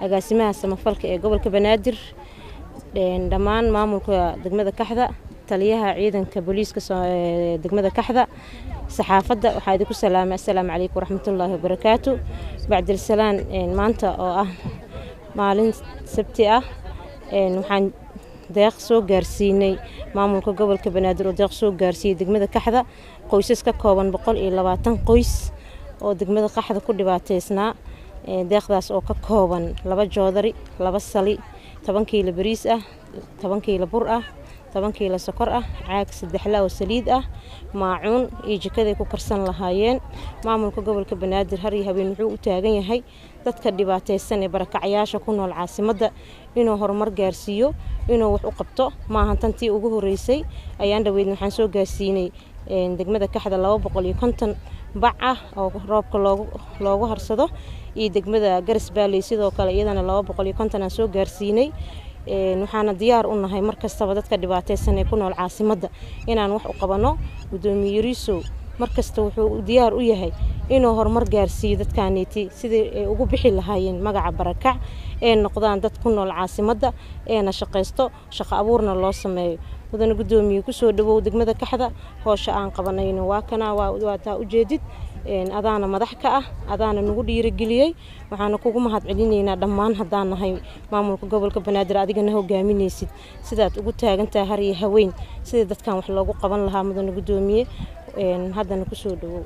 agaasimaha samafalka ee gobolka Banaadir dhammaan maamulka degmada Kaxda taliyaha ciidanka booliiska degmada Kaxda saxaafadda waxaa idinku salaamay assalaamu calaykum waraxmatullaahi wabarakaatuh bacdi salaan maanta oo ah maalin sabti ah waxaan deeq soo gaarsiinay maamulka gobolka Banaadir oo deeq soo gaarsiiyay degmada Kaxda qoysas ka kooban 120 qoys oo degmada Kaxda ku dhibaateysnaa deeqdaas oo ka kooban 2 joodari 2 sali 10 kiilo bariis ah 10 kiilo bur ah 10 kiilo sokor ah caag 3 oo saliid ah maacuun iyo jikada ku karsan lahaayeen maamulka gobolka Banaadir har iyo habeen wuxuu u taagan yahay dadka dhibaateysan ee barakacayaasha ku nool caasimadda inuu horumar gaarsiiyo inuu wax u qabto maahan tantii ugu horeysay ayaan dhaweyd waxaan soo gaarsiinay degmada Kaxda 250 bac ah oo roobka loogu harsado iyo degmada Garas Baaley sidoo kale iyadana 250 aan soo gaarsiinay waxaana diyaar u nahay markastaba dadka dhibaateysan ee ku nool caasimadda inaan wax u qabano gudoomiye Riiso markasta wuxuu diyaar u yahay inuu horumar gaarsiiyo dadkaaniti sidii ay ugu bixi lahaayeen magaca barakac ee noqdaan dad ku nool caasimadda ee shaqeysto shaqo abuurna loo sameeyo wadana gudoomiye ku soo dhawow degmada Kaxda hoosha aan qabanayno waa taa u jeedid adaana madax ka ah adaana nagu dhiirigeliyay waxaana kugu mahad celinaynaa dhammaan hadaan nahay maamulka gobolka Banaadir adigana hogaaminaysid sidaad ugu taagantaa har iyo haween sida dadkan wax loogu qaban lahaa mudana gudoomiye haddana ku soo dhawow